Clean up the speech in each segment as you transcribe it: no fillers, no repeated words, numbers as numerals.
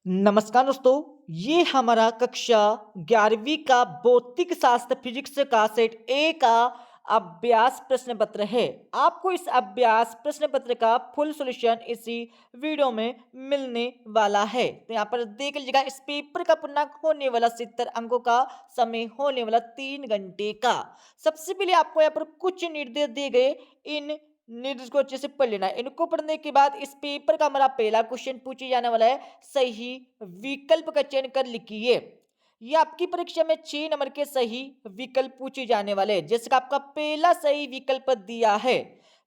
नमस्कार दोस्तों, ये हमारा कक्षा 11वीं का भौतिक शास्त्र फिजिक्स का सेट ए का अभ्यास प्रश्न पत्र है। आपको इस अभ्यास प्रश्न पत्र का फुल सॉल्यूशन इसी वीडियो में मिलने वाला है। तो यहाँ पर देख लीजिएगा, इस पेपर का पूर्णांक होने वाला 70 अंकों का, समय होने वाला 3 घंटे का। सबसे पहले आपको यहाँ पर कुछ निर्देश दिए गए, इन निर्देश को अच्छे से पढ़ लेना है। इनको पढ़ने के बाद इस पेपर का हमारा पहला क्वेश्चन पूछे जाने वाला है, सही विकल्प का चयन कर लिखिए। ये आपकी परीक्षा में 6 नंबर के सही विकल्प पूछे जाने वाले हैं। जैसे कि आपका पहला सही विकल्प दिया है,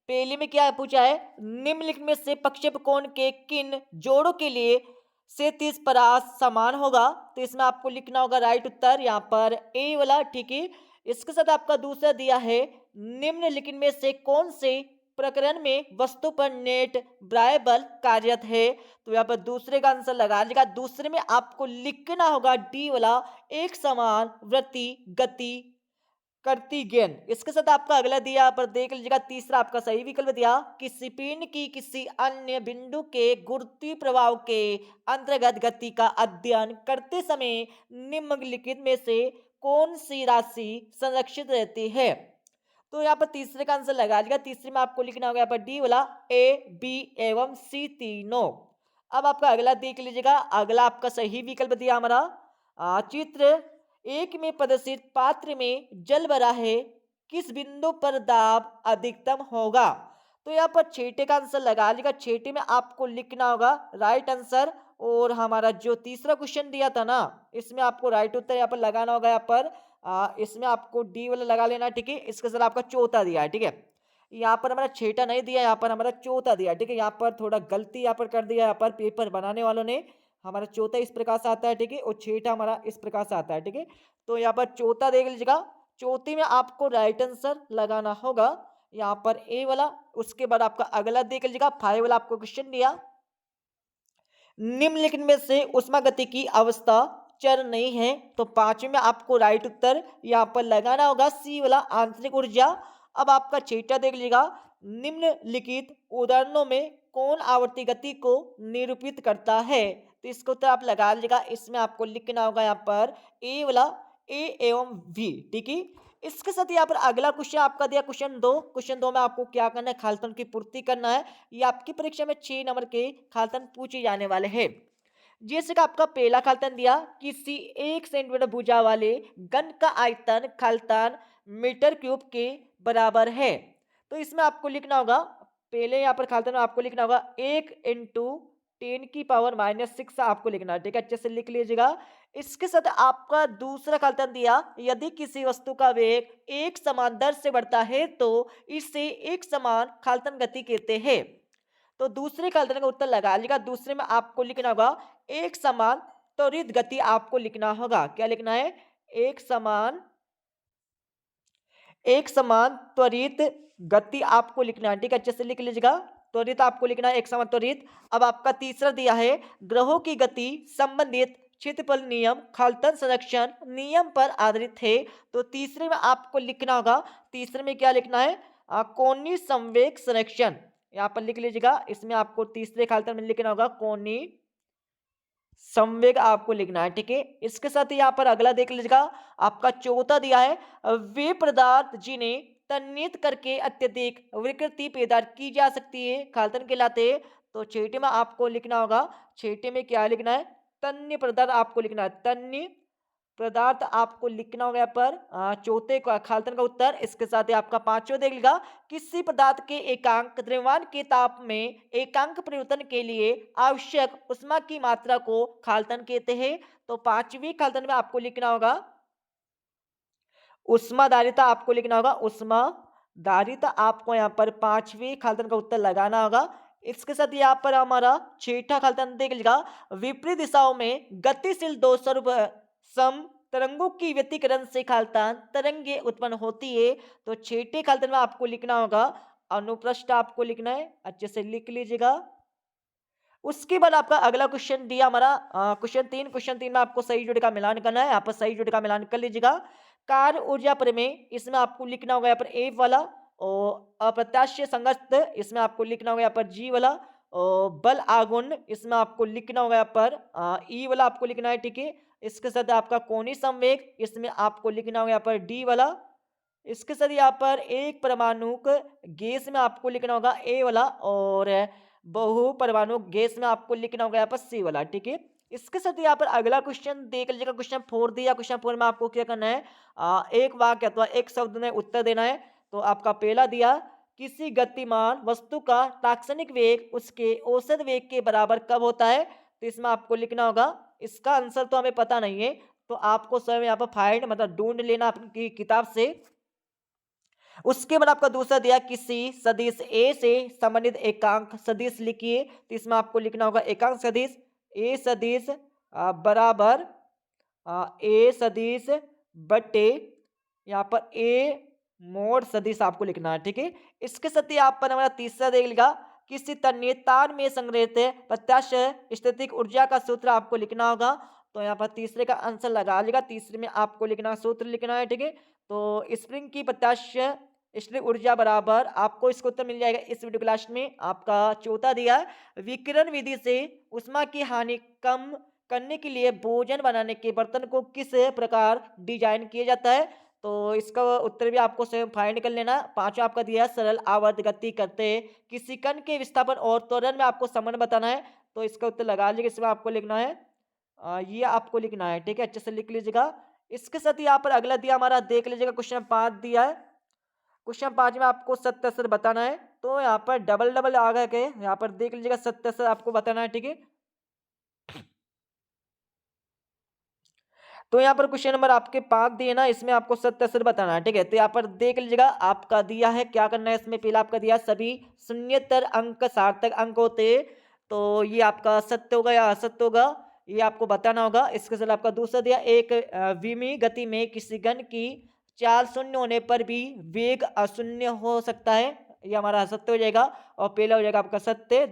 पहले में क्या पूछा है, निम्नलिखित में से प्रक्षेपकोण के किन जोड़ों के लिए 37 परास समान होगा। तो इसमें आपको लिखना होगा राइट उत्तर यहाँ पर ए वाला, ठीक है। इसके साथ आपका दूसरा दिया है, निम्नलिखित में से कौन से प्रकरण में वस्तु पर नेट ब्रायबल कार्यरत है। तो यहाँ पर दूसरे का आंसर लगा लीजिएगा। दूसरे में आपको लिखना होगा डी वाला, एक समान वृत्ति गति करती गेंद। इसके साथ आपका अगला दिया, यहाँ पर देख लीजिएगा, तीसरा आपका सही विकल्प दिया, किसी पिंड की किसी अन्य बिंदु के गुरुत्वीय प्रभाव के अंतर्गत गति का अध्ययन करते समय निम्नलिखित में से कौन सी राशि संरक्षित रहती है। तो यहाँ पर तीसरे का आंसर लगा लीजिएगा। तीसरे में आपको लिखना होगा यहाँ पर डी वाला, ए बी एवं सी तीनों। अब आपका अगला देख लीजिएगा, अगला आपका सही विकल्प दिया हमारा, चित्र एक में प्रदर्शित पात्र में जल भरा है, किस बिंदु पर दाब अधिकतम होगा। तो यहाँ पर छेटे का आंसर लगा लीजिएगा। छेटे में आपको लिखना होगा राइट आंसर, और हमारा जो तीसरा क्वेश्चन दिया था ना, इसमें आपको राइट उत्तर यहाँ पर लगाना होगा। यहाँ पर इसमें आपको डी वाला लगा लेना, ठीक है। इसके साथ आपका चौथा दिया है, ठीक है। यहाँ पर हमारा छेटा नहीं दिया, यहाँ पर हमारा चौथा दिया, ठीक है। यहाँ पर थोड़ा गलती यहाँ पर कर दिया, यहाँ पर पेपर बनाने वालों ने। हमारा चौथा इस प्रकार से आता है, ठीक है, और छेटा हमारा इस प्रकार से आता है, ठीक है। तो यहाँ पर चौथा देख लीजिएगा। चौथे में आपको राइट आंसर लगाना होगा यहाँ पर ए वाला। उसके बाद आपका अगला देख लीजिएगा, 5 वाला आपको क्वेश्चन दिया, निम्नलिखित में से ऊष्मागतिकी अवस्था चर नहीं है। तो 5वें में आपको राइट उत्तर यहाँ पर लगाना होगा सी वाला, आंतरिक ऊर्जा। अब आपका छेटा देख लीजिएगा, निम्नलिखित उदाहरणों में कौन आवर्ती गति को निरूपित करता है। तो इसको उत्तर आप लगा लीजिएगा। इसमें आपको लिखना होगा यहाँ पर ए वाला, ए एवं वी, ठीक है। इसके साथ यहाँ पर अगला क्वेश्चन आपका दिया, क्वेश्चन 2 में आपको क्या करना है, खालीपन की पूर्ति करना है। ये आपकी परीक्षा में 6 नंबर के खालीपन पूछे जाने वाले हैं। जैसे कि आपका पहला खालीपन दिया, किसी 1 सेंटीमीटर भुजा वाले घन का आयतन खालीपन मीटर क्यूब के बराबर है। तो इसमें आपको लिखना होगा, पहले यहाँ पर खालीपन में आपको लिखना होगा 1 इंटू 10⁻⁻6 आपको लिखना है, ठीक है। अच्छे से लिख लीजिएगा। इसके साथ आपका दूसरा खालीपन दिया, यदि किसी वस्तु का वेग एक समान दर से बढ़ता है तो इसे एक समान खालीपन गति कहते हैं। तो दूसरे खालीपन का उत्तर लगा लीजिएगा। दूसरे में आपको लिखना होगा एक समान त्वरित गति, आपको लिखना होगा, क्या लिखना है, एक समान त्वरित गति आपको लिखना है, ठीक है। अच्छे से लिख लीजिएगा। त्वरित आपको लिखना है, एक समान त्वरित। अब आपका तीसरा दिया है, ग्रहों की गति संबंधित क्षेत्रफल नियम खालीपन संरक्षण नियम पर आधारित है। तो तीसरे में आपको लिखना होगा, तीसरे में क्या लिखना है, कोणीय संवेग संरक्षण, यहाँ पर लिख लीजिएगा। इसमें आपको तीसरे खालीपन में लिखना होगा कोणीय संवेग आपको लिखना है, ठीक है। इसके साथ ही यहाँ पर अगला देख लीजिएगा, आपका चौथा दिया है, वे पदार्थ जिन्हें तन्नित करके अत्यधिक विकृति पैदा की जा सकती है खालीपन कहलाते हैं। तो छेटे में आपको लिखना होगा, छेटे में क्या लिखना है, तन्य पदार्थ आपको लिखना है, तन्य पदार्थ आपको लिखना होगा यहाँ पर चौथे का खालीपन का उत्तर। इसके साथ ही आपका पांचवा देख लीजिएगा, किसी पदार्थ के एकांक द्रव्यमान के ताप में एकांक परिवर्तन के लिए आवश्यक उष्मा की मात्रा को खालीपन कहते हैं। तो पांचवी खालीपन में आपको लिखना होगा उष्माधारिता, आपको लिखना होगा उष्माधारिता, आपको यहाँ पर पांचवी खालीपन का उत्तर लगाना होगा। इसके साथ यहाँ पर हमारा छठा खालीपन देख लीजिएगा, विपरीत दिशाओं में गतिशील दो सम तरंगों की व्यतिकरण से खालीपन तरंगे उत्पन्न होती है। तो छठे खालीपन में आपको लिखना होगा अनुप्रस्थ, आपको लिखना है, अच्छे से लिख लीजिएगा। उसके बाद आपका अगला क्वेश्चन दिया हमारा क्वेश्चन 3 में आपको सही जोड़े का मिलान करना है। यहाँ पर सही जोड़े का मिलान कर लीजिएगा। कार्य ऊर्जा प्रमेय, इसमें आपको लिखना होगा यहाँ पर ए वाला, और अप्रत्याशित संगत, इसमें आपको लिखना होगा यहाँ पर जी वाला, बल आघूर्ण, इसमें आपको लिखना होगा यहाँ पर ई वाला आपको लिखना है, ठीक है। इसके साथ आपका कोणीय संवेग, इसमें आपको लिखना होगा यहाँ पर डी वाला। इसके साथ यहाँ पर एक परमाणुक गैस में आपको लिखना होगा ए वाला, और बहु परमाणु गैस में आपको लिखना होगा यहाँ पर सी वाला, ठीक है। इसके साथ यहाँ पर अगला क्वेश्चन देख लीजिएगा, क्वेश्चन 4 दिया। क्वेश्चन 4 में आपको क्या करना है, एक वाक्य अथवा एक शब्द में उत्तर देना है। तो आपका पहला दिया, किसी गतिमान वस्तु का तात्क्षणिक वेग उसके औसत वेग के बराबर कब होता है। तो इसमें आपको लिखना होगा, इसका आंसर तो हमें पता नहीं है, तो आपको स्वयं यहाँ पर फाइंड मतलब ढूंढ लेना आपकी किताब से। उसके बाद आपका दूसरा दिया, किसी सदिश ए से संबंधित एकांक सदिश लिखिए। तो इसमें आपको लिखना होगा एकांक सदिश ए सदिश बराबर ए सदिश बटे यहाँ पर ए मोड सदिश आपको लिखना है, ठीक है। इसके साथ ही आप पर हमारा तीसरा देख लेगा, किसी तन्य तार में संग्रहित प्रत्याश स्थितिक ऊर्जा का सूत्र आपको लिखना होगा। तो यहाँ पर तीसरे का आंसर लगा लेगा, तीसरे में आपको लिखना सूत्र लिखना है, ठीक है। तो स्प्रिंग की प्रत्याश इसलिए ऊर्जा बराबर आपको इसका उत्तर मिल जाएगा इस वीडियो क्लास में। आपका चौथा दिया है, विकिरण विधि से उष्मा की हानि कम करने के लिए भोजन बनाने के बर्तन को किस प्रकार डिजाइन किया जाता है। तो इसका उत्तर भी आपको स्वयं फाइंड कर लेना। पांचवा आपका दिया है, सरल आवर्त गति करते किसी कण के विस्थापन और त्वरण में आपको संबंध बताना है। तो इसका उत्तर लगा लीजिए, इसमें आपको लिखना है ये आपको लिखना है, ठीक है, अच्छे से लिख लीजिएगा। इसके साथ यहाँ पर अगला दिया हमारा देख लीजिएगा, क्वेश्चन 5 दिया है। क्वेश्चन 5 में आपको सत्य असर बताना है। तो यहाँ पर डबल डबल आ गए के यहाँ पर देख लीजिएगा, सत्य असर आपको बताना है, ठीक है। तो यहाँ पर क्वेश्चन नंबर आपके 5 दिए ना, इसमें आपको सत्य असर बताना है, ठीक है। तो यहाँ पर देख लीजिएगा, आपका दिया है क्या करना है। इसमें पहला आपका दिया सभी शून्यतर अंक सार्थक अंक होते, तो ये आपका सत्य होगा या असत्य होगा, ये आपको बताना होगा। इसके साथ आपका दूसरा दिया, एक विमी गति में किसी घन की चाल शून्य होने पर भी वेग अशून्य हो सकता है, ये हमारा असत्य हो जाएगा। और पहला हो जाएगा आपका सत्य।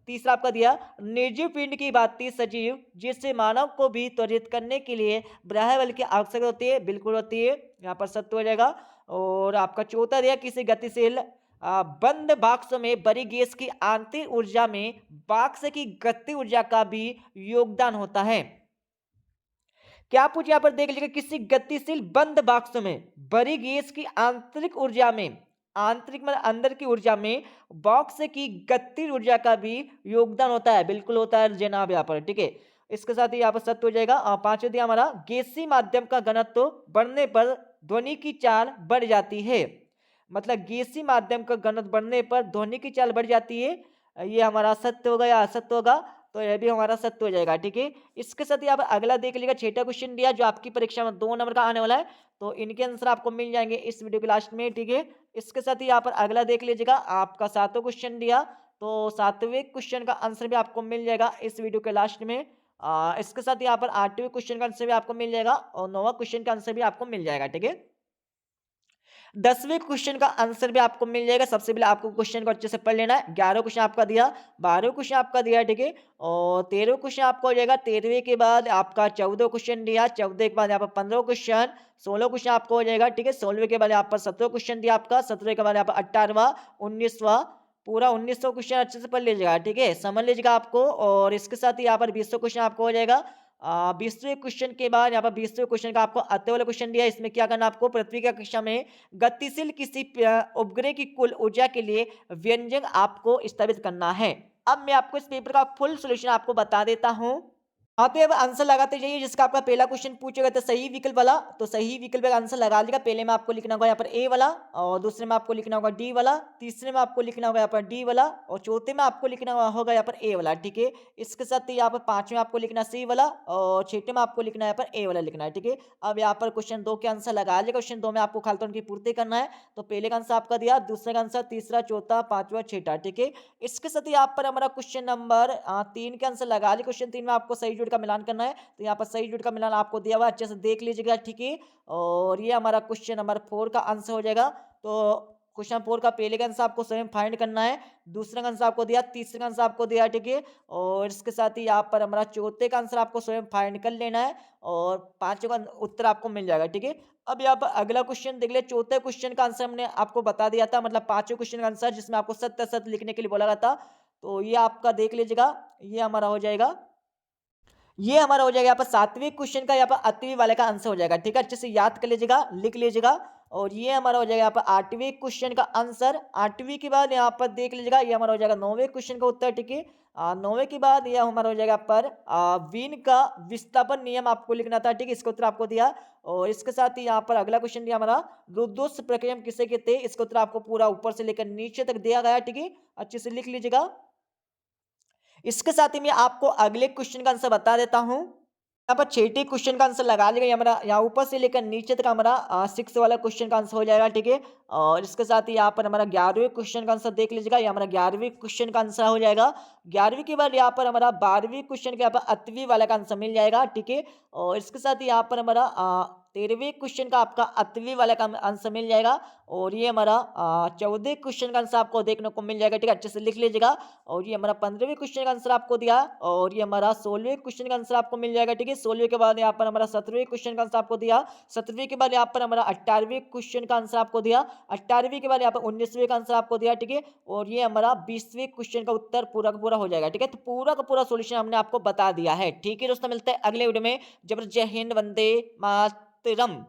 तीसरा आपका दिया, निर्जीव पिंड की भांति सजीव जिससे मानव को भी त्वरित करने के लिए बाह्य बल की आवश्यकता होती है, बिल्कुल होती है, यहाँ पर सत्य हो जाएगा। और आपका चौथा दिया, किसी गतिशील बंद बाक्स में बड़ी गैस की आंतरिक ऊर्जा में बाक्स की गति ऊर्जा का भी योगदान होता है। क्या पूछ यहाँ पर देख लीजिए, किसी गतिशील बंद बाक्स में बड़ी गैस की आंतरिक ऊर्जा में, आंतरिक मतलब अंदर की ऊर्जा में बॉक्स की गति ऊर्जा का भी योगदान होता है, बिल्कुल होता है जनाब यहाँ पर, ठीक है। इसके साथ ही यहाँ पर सत्य हो जाएगा। और पांचवा दिया हमारा, गैसीय माध्यम का घनत्व बढ़ने पर ध्वनि की चाल बढ़ जाती है, मतलब गैसीय माध्यम का घनत्व बढ़ने पर ध्वनि की चाल बढ़ जाती है, ये हमारा सत्य होगा या असत्य होगा। तो यह भी हमारा सत्य हो जाएगा, ठीक है। इसके साथ ही आप अगला देख लीजिएगा, छठा क्वेश्चन दिया जो आपकी परीक्षा में 2 नंबर का आने वाला है। तो इनके आंसर आपको मिल जाएंगे इस वीडियो के लास्ट में, ठीक है। इसके साथ ही यहाँ पर अगला देख लीजिएगा, आपका 7वां क्वेश्चन दिया, तो 7वें क्वेश्चन का आंसर भी आपको मिल जाएगा इस वीडियो के लास्ट में। इसके साथ यहाँ पर 8वें क्वेश्चन का आंसर भी आपको मिल जाएगा, और 9वां क्वेश्चन का आंसर भी आपको मिल जाएगा, ठीक है। 10वें क्वेश्चन का आंसर भी आपको मिल जाएगा। सबसे पहले आपको क्वेश्चन को अच्छे से पढ़ लेना है। 11वां क्वेश्चन आपका दिया, 12वां क्वेश्चन आपका दिया, ठीक है। और 13वां क्वेश्चन आपका हो जाएगा। 13वें के बाद आपका 14वां क्वेश्चन दिया, 14 के बाद यहाँ पर 15वां क्वेश्चन, 16वां क्वेश्चन आपको हो जाएगा, ठीक है। 16वें के बाद यहाँ पर 17वां क्वेश्चन दिया आपका, 17वें के बाद यहाँ पर 18वां, 19वां, पूरा 19वां क्वेश्चन अच्छे से पढ़ लीजिएगा, ठीक है, समझ लीजिएगा आपको। और इसके साथ ही यहाँ पर 20वां क्वेश्चन आपको हो जाएगा। 20वें क्वेश्चन के बाद यहाँ पर 20वें क्वेश्चन का आपको अत्य वाला क्वेश्चन दिया है। इसमें क्या करना आपको, पृथ्वी की कक्षा में गतिशील किसी उपग्रह की कुल ऊर्जा के लिए व्यंजक आपको स्थापित करना है। अब मैं आपको इस पेपर का फुल सॉल्यूशन आपको बता देता हूँ। हाँ, तो अब आंसर लगाते जाइए। जिसका आपका पहला क्वेश्चन पूछेगा तो सही विकल्प वाला, तो सही विकल्प का आंसर लगा लेगा। पहले में आपको लिखना होगा यहाँ पर ए वाला, और दूसरे में आपको लिखना होगा डी वाला, तीसरे में आपको लिखना होगा यहाँ पर डी वाला, और चौथे में आपको लिखना होगा यहाँ पर ए वाला, ठीक है। इसके साथ ही यहाँ पर 5वें आपको लिखना सी वाला, और 6ठे में आपको लिखना है यहाँ पर ए वाला लिखना है, ठीक है। अब यहाँ पर क्वेश्चन 2 के आंसर लगा लिया। क्वेश्चन 2 में आपको खाली उनकी पूर्ति करना है। तो पहले का आंसर आपका दिया, दूसरे का आंसर, तीसरा, चौथा, 5वां, 6ठा, ठीक है। इसके साथ ही यहाँ पर हमारा क्वेश्चन नंबर 3 के आंसर लगा लिया। क्वेश्चन 3 में आपको सही जोड़ का मिलान करना है। तो यहाँ पर सही जुड़ का मिलान आपको दिया हुआ, अच्छे से देख लीजिएगा, ठीक है। और ये हमारा क्वेश्चन नंबर 4 का आंसर हो जाएगा। तो क्वेश्चन 4 का पहले का आंसर आपको स्वयं फाइंड करना है, दूसरा का आंसर आपको दिया, तीसरे का आंसर आपको दिया, ठीक है। और इसके साथ ही यहाँ पर हमारा चौथे का आंसर आपको स्वयं फाइंड कर लेना है, और 5वां का उत्तर आपको मिल जाएगा, ठीक है। अब यहाँ पर अगला क्वेश्चन देख ले। चौथे क्वेश्चन का आंसर हमने आपको बता दिया था, मतलब 5वें क्वेश्चन का आंसर, जिसमें आपको सत्य सत्य लिखने के लिए बोला गया था। तो ये आपका देख लीजिएगा, ये हमारा हो जाएगा, ये हमारा हो जाएगा यहाँ पर 7वें क्वेश्चन का यहाँ पर 8वीं वाले का आंसर हो जाएगा। ठीक है, अच्छे से याद कर लीजिएगा, लिख लीजिएगा। और ये हमारा हो जाएगा यहाँ पर 8वें क्वेश्चन का आंसर। 8वीं के बाद यहाँ पर देख लीजिएगा, ये हमारा हो जाएगा 9वें क्वेश्चन का उत्तर। ठीक है, 9वें के बाद ये हमारा हो जाएगा यहाँ पर वीन का विस्थापन नियम आपको लिखना था। ठीक है, इसका उत्तर आपको दिया। और इसके साथ ही यहाँ पर अगला क्वेश्चन दिया हमारा, रुद्धोष्म प्रक्रिया किसे कहते हैं, इसका उत्तर आपको पूरा ऊपर से लेकर नीचे तक दिया गया। ठीक है, अच्छे से लिख लीजिएगा। इसके साथ ही मैं आपको अगले क्वेश्चन का आंसर बता देता हूँ। यहाँ पर 6ठी क्वेश्चन का आंसर लगा लीजिएगा, हमारा यहाँ ऊपर से लेकर नीचे तक हमारा 6 वाला क्वेश्चन का आंसर हो जाएगा। ठीक है, और इसके साथ ही यहाँ पर हमारा 11वें क्वेश्चन का आंसर देख लीजिएगा, ये हमारा 11वें क्वेश्चन का आंसर हो जाएगा। 11वीं के बाद यहाँ पर हमारा 12वीं क्वेश्चन के यहाँ पर 8वीं वाला का आंसर मिल जाएगा। ठीक है, और इसके साथ ही यहाँ पर हमारा 13वें क्वेश्चन का आपका 8वीं वाला का आंसर मिल जाएगा। और ये हमारा 14वें क्वेश्चन का आंसर आपको देखने को मिल जाएगा। ठीक है, अच्छे से लिख लीजिएगा। और ये हमारा 15वें क्वेश्चन का आंसर आपको दिया। और ये हमारा 16वें क्वेश्चन का आंसर आपको मिल जाएगा। ठीक है, 16वें के बाद यहाँ पर हमारा 17वें क्वेश्चन का आंसर आपको दिया। 17वें के बाद यहाँ पर हमारा 18वें क्वेश्चन का आंसर आपको दिया। 18वीं के बाद यहाँ पर 19वें का आंसर आपको दिया। ठीक है, और ये हमारा 20वें क्वेश्चन का उत्तर पूरा का पूरा हो जाएगा। ठीक है, तो पूरा का पूरा सोल्यूशन हमने आपको बता दिया है। ठीक है दोस्तों, मिलते हैं अगले वीडियो में। जब जय हिंद, वंदे मातरम।